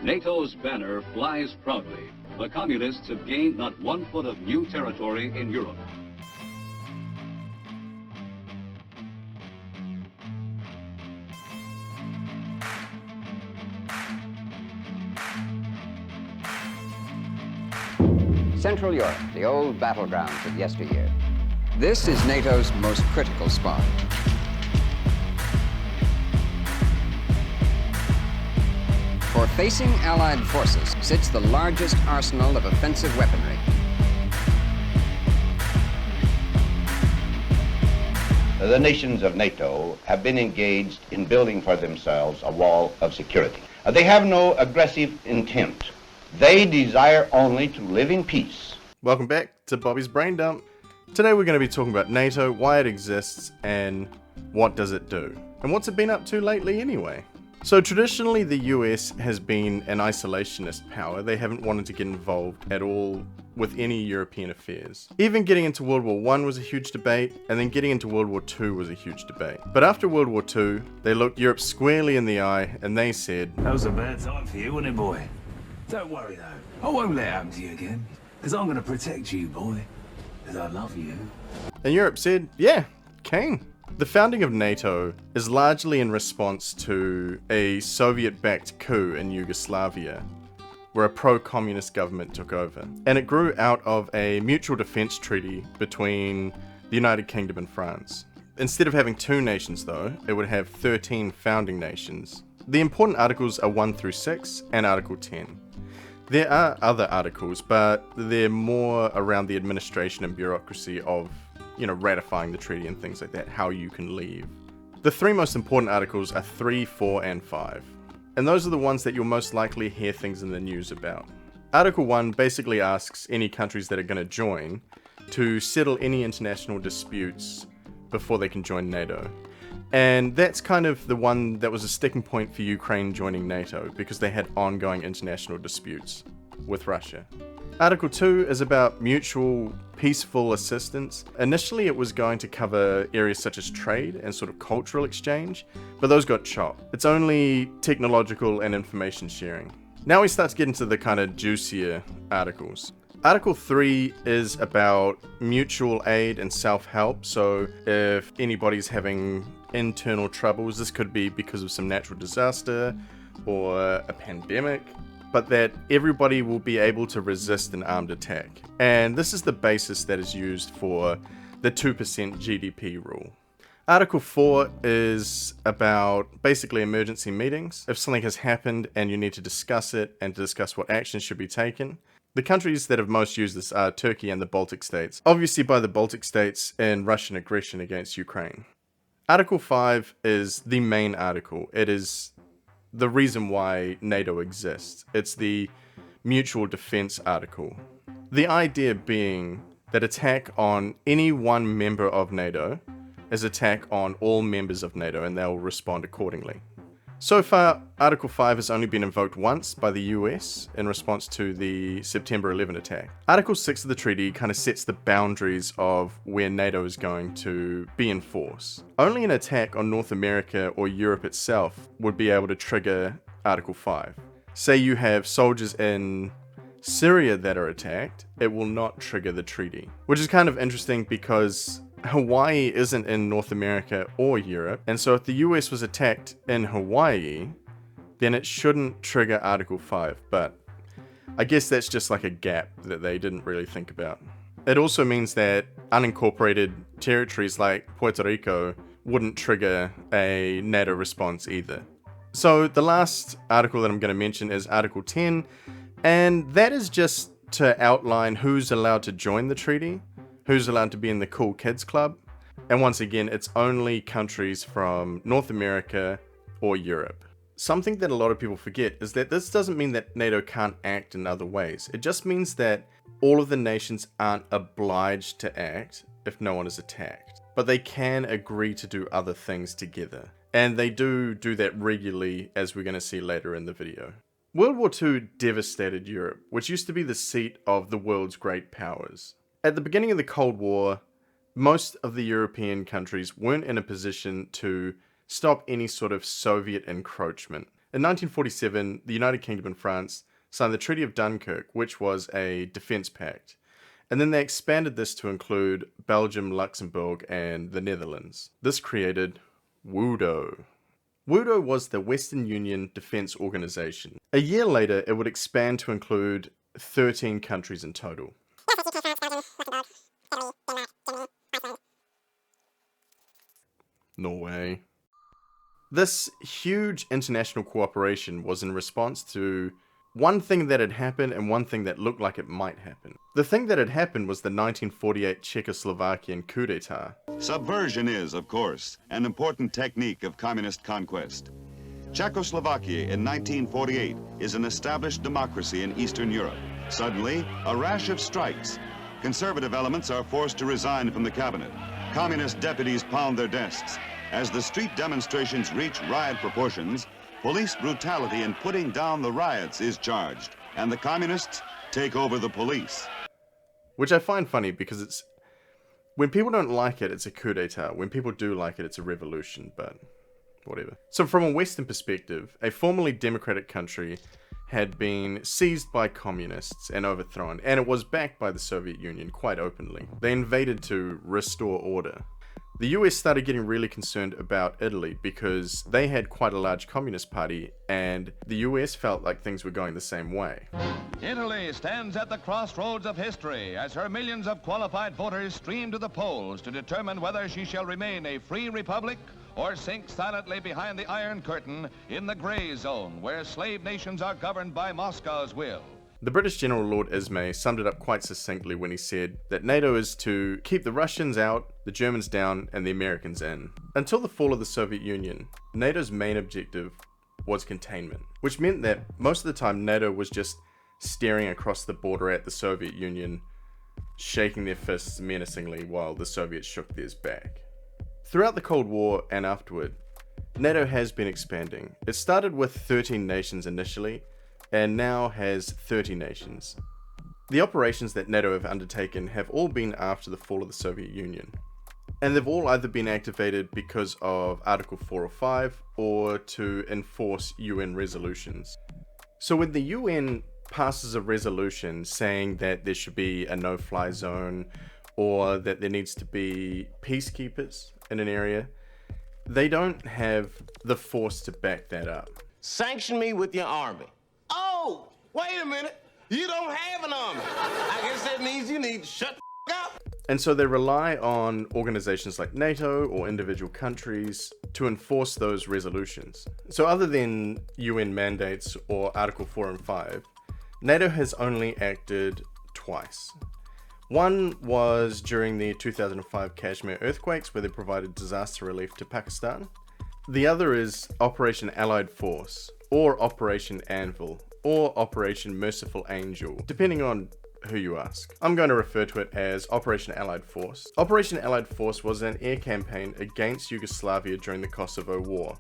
NATO's banner flies proudly. The communists have gained not 1 foot of new territory in Europe. Central Europe, the old battlegrounds of yesteryear. This is NATO's most critical spot. For facing Allied forces sits the largest arsenal of offensive weaponry. The nations of NATO have been engaged in building for themselves a wall of security. They have no aggressive intent. They desire only to live in peace. Welcome back to Bobby's Brain Dump. Today we're going to be talking about NATO, why it exists, and what does it do. And what's it been up to lately anyway? So traditionally the US has been an isolationist power. They haven't wanted to get involved at all with any European affairs. Even getting into World War I was a huge debate, and then getting into World War II was a huge debate. But after World War II, they looked Europe squarely in the eye and they said, "That was a bad time for you, wasn't it, boy? Don't worry though, I won't let it happen to you again, because I'm going to protect you, boy, because I love you." And Europe said, yeah, keen. The founding of NATO is largely in response to a Soviet-backed coup in Yugoslavia, where a pro-communist government took over. And it grew out of a mutual defense treaty between the United Kingdom and France. Instead of having 2 nations though, it would have 13 founding nations. The important articles are 1 through 6 and Article 10. There are other articles, but they're more around the administration and bureaucracy of, ratifying the treaty and things like that, how you can leave. The 3 most important articles are 3, 4, and 5. And those are the ones that you'll most likely hear things in the news about. Article 1 basically asks any countries that are going to join to settle any international disputes before they can join NATO. And that's kind of the one that was a sticking point for Ukraine joining NATO, because they had ongoing international disputes with Russia. Article 2 is about mutual peaceful assistance. Initially it was going to cover areas such as trade and sort of cultural exchange, but those got chopped. It's only technological and information sharing. Now we start to get into the kind of juicier articles. Article 3 is about mutual aid and self-help. So if anybody's having internal troubles, this could be because of some natural disaster or a pandemic, but that everybody will be able to resist an armed attack. And this is the basis that is used for the 2% GDP rule. Article 4 is about basically emergency meetings. If something has happened and you need to discuss it and to discuss what action should be taken. The countries that have most used this are Turkey and the Baltic states, obviously by the Baltic states in Russian aggression against Ukraine. Article 5 is the main article. It is the reason why NATO exists. It's the mutual defense article. The idea being that attack on any one member of NATO is attack on all members of NATO, and they'll respond accordingly. So far, Article 5 has only been invoked once by the US in response to the September 11 attack. Article 6 of the treaty kind of sets the boundaries of where NATO is going to be in force. Only an attack on North America or Europe itself would be able to trigger Article 5. Say you have soldiers in Syria that are attacked, it will not trigger the treaty. Which is kind of interesting because Hawaii isn't in North America or Europe, and so if the US was attacked in Hawaii, then it shouldn't trigger Article 5, but I guess that's just like a gap that they didn't really think about. It also means that unincorporated territories like Puerto Rico wouldn't trigger a NATO response either. So the last article that I'm going to mention is Article 10, and that is just to outline who's allowed to join the treaty, who's allowed to be in the cool kids club, and once again, it's only countries from North America or Europe. Something that a lot of people forget is that this doesn't mean that NATO can't act in other ways. It just means that all of the nations aren't obliged to act if no one is attacked, but they can agree to do other things together. And they do that regularly, as we're going to see later in the video. World War II devastated Europe, which used to be the seat of the world's great powers. At the beginning of the Cold War, most of the European countries weren't in a position to stop any sort of Soviet encroachment. In 1947, the United Kingdom and France signed the Treaty of Dunkirk, which was a defense pact. And then they expanded this to include Belgium, Luxembourg, and the Netherlands. This created WUDO. WUDO was the Western Union Defense Organization. A year later, it would expand to include 13 countries in total. Norway. This huge international cooperation was in response to one thing that had happened and one thing that looked like it might happen. The thing that had happened was the 1948 Czechoslovakian coup d'etat. Subversion is, of course, an important technique of communist conquest. Czechoslovakia in 1948 is an established democracy in Eastern Europe. Suddenly, a rash of strikes. Conservative elements are forced to resign from the cabinet. Communist deputies pound their desks. As the street demonstrations reach riot proportions, police brutality in putting down the riots is charged, and the communists take over the police. Which I find funny because it's... when people don't like it, it's a coup d'etat. When people do like it, it's a revolution, but whatever. So from a Western perspective, a formerly democratic country had been seized by communists and overthrown, and it was backed by the Soviet Union quite openly. They invaded to restore order. The US started getting really concerned about Italy because they had quite a large communist party, and the US felt like things were going the same way. Italy stands at the crossroads of history as her millions of qualified voters stream to the polls to determine whether she shall remain a free republic or sink silently behind the Iron Curtain in the gray zone where slave nations are governed by Moscow's will. The British General Lord Ismay summed it up quite succinctly when he said that NATO is to keep the Russians out, the Germans down, and the Americans in. Until the fall of the Soviet Union, NATO's main objective was containment, which meant that most of the time NATO was just staring across the border at the Soviet Union, shaking their fists menacingly while the Soviets shook theirs back. Throughout the Cold War and afterward, NATO has been expanding. It started with 13 nations initially, and now has 30 nations. The operations that NATO have undertaken have all been after the fall of the Soviet Union, and they've all either been activated because of Article 4 or 5 or to enforce UN resolutions. So when the UN passes a resolution saying that there should be a no-fly zone or that there needs to be peacekeepers in an area, they don't have the force to back that up. Sanction me with your army. Oh, wait a minute. You don't have an army. I guess that means you need to shut the up. And so they rely on organizations like NATO or individual countries to enforce those resolutions. So other than UN mandates or Article 4 and 5, NATO has only acted twice. One was during the 2005 Kashmir earthquakes, where they provided disaster relief to Pakistan. The other is Operation Allied Force, or Operation Anvil, or Operation Merciful Angel, depending on who you ask. I'm going to refer to it as Operation Allied Force. Operation Allied Force was an air campaign against Yugoslavia during the Kosovo War.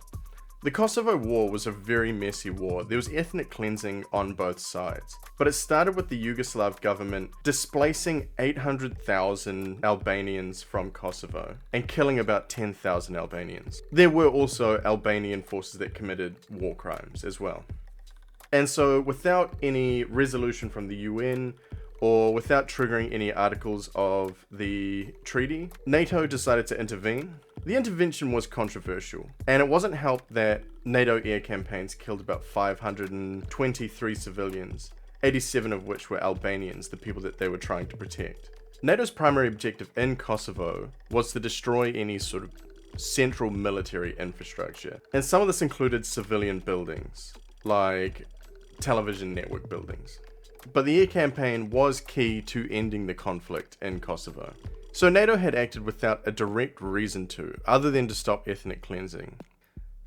The Kosovo War was a very messy war. There was ethnic cleansing on both sides. But it started with the Yugoslav government displacing 800,000 Albanians from Kosovo and killing about 10,000 Albanians. There were also Albanian forces that committed war crimes as well. And so without any resolution from the UN or without triggering any articles of the treaty, NATO decided to intervene. The intervention was controversial, and it wasn't helped that NATO air campaigns killed about 523 civilians, 87 of which were Albanians, the people that they were trying to protect. NATO's primary objective in Kosovo was to destroy any sort of central military infrastructure, and some of this included civilian buildings, like television network buildings. But the air campaign was key to ending the conflict in Kosovo. So NATO had acted without a direct reason to, other than to stop ethnic cleansing.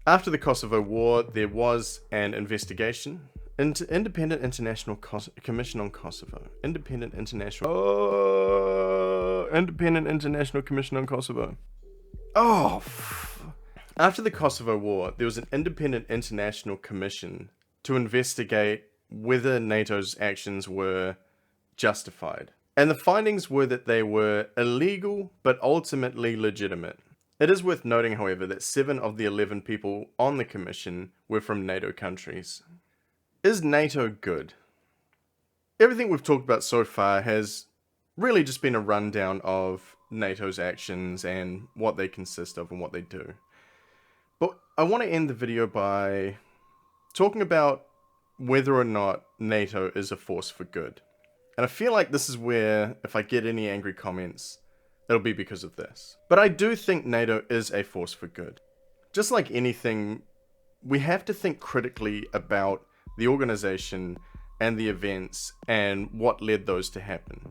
After the Kosovo War, there was an investigation into Independent International Commission on Kosovo. Independent International Commission on Kosovo. After the Kosovo War, there was an Independent International Commission to investigate whether NATO's actions were justified. And the findings were that they were illegal, but ultimately legitimate. It is worth noting, however, that 7 of the 11 people on the commission were from NATO countries. Is NATO good? Everything we've talked about so far has really just been a rundown of NATO's actions and what they consist of and what they do. But I want to end the video by talking about whether or not NATO is a force for good. And I feel like this is where, if I get any angry comments, it'll be because of this. But I do think NATO is a force for good. Just like anything, we have to think critically about the organization and the events and what led those to happen.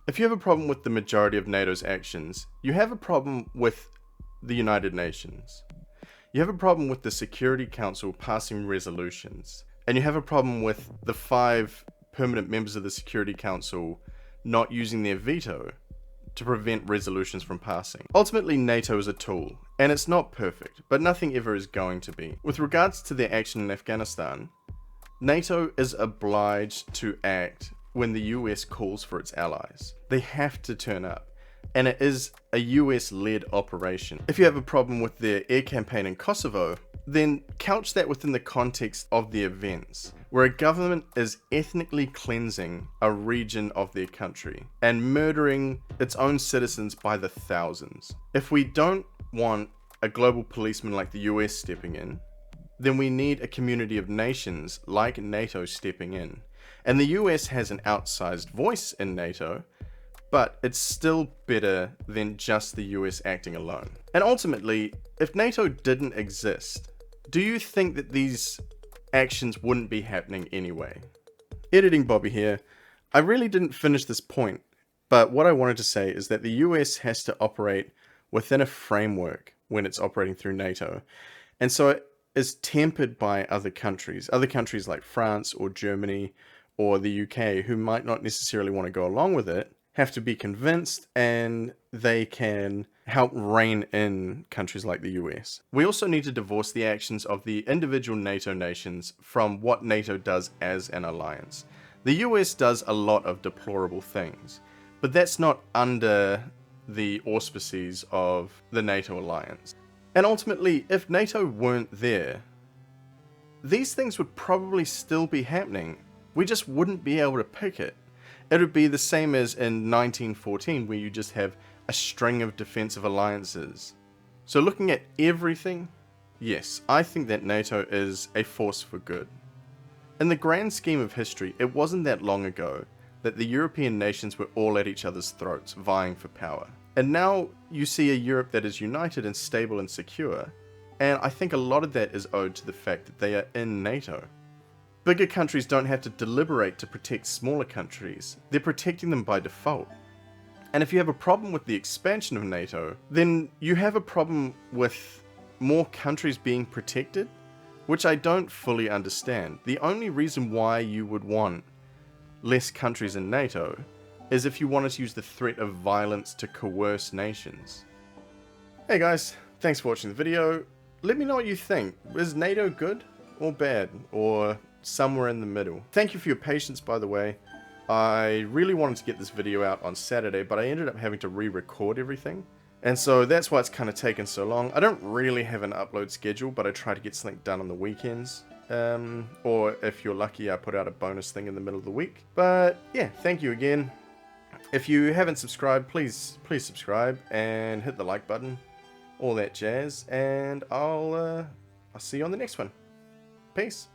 If you have a problem with the majority of NATO's actions, you have a problem with the United Nations. You have a problem with the Security Council passing resolutions. And you have a problem with the 5 permanent members of the Security Council not using their veto to prevent resolutions from passing. Ultimately, NATO is a tool, and it's not perfect, but nothing ever is going to be. With regards to their action in Afghanistan, NATO is obliged to act when the US calls for its allies. They have to turn up, and it is a US-led operation. If you have a problem with their air campaign in Kosovo, then couch that within the context of the events, where a government is ethnically cleansing a region of their country and murdering its own citizens by the thousands. If we don't want a global policeman like the US stepping in, then we need a community of nations like NATO stepping in. And the US has an outsized voice in NATO, but it's still better than just the US acting alone. And ultimately, if NATO didn't exist, do you think that these actions wouldn't be happening anyway? Editing Bobby here. I really didn't finish this point, but what I wanted to say is that the US has to operate within a framework when it's operating through NATO. And so it is tempered by other countries like France or Germany or the UK, who might not necessarily want to go along with it, have to be convinced, and they can help rein in countries like the US. We also need to divorce the actions of the individual NATO nations from what NATO does as an alliance. The US does a lot of deplorable things, but that's not under the auspices of the NATO alliance. And ultimately, if NATO weren't there, these things would probably still be happening. We just wouldn't be able to pick it. It would be the same as in 1914, where you just have a string of defensive alliances. So looking at everything, yes, I think that NATO is a force for good. In the grand scheme of history, it wasn't that long ago that the European nations were all at each other's throats, vying for power. And now you see a Europe that is united and stable and secure, and I think a lot of that is owed to the fact that they are in NATO. Bigger countries don't have to deliberate to protect smaller countries, they're protecting them by default. And if you have a problem with the expansion of NATO, then you have a problem with more countries being protected, which I don't fully understand. The only reason why you would want less countries in NATO is if you wanted to use the threat of violence to coerce nations. Hey guys, thanks for watching the video. Let me know what you think. Is NATO good or bad, or somewhere in the middle? Thank you for your patience, by the way. I really wanted to get this video out on Saturday, but I ended up having to re-record everything. And so that's why it's kind of taken so long. I don't really have an upload schedule, but I try to get something done on the weekends. Or if you're lucky, I put out a bonus thing in the middle of the week. But yeah, thank you again. If you haven't subscribed, please subscribe and hit the like button, all that jazz, and I'll see you on the next one. Peace.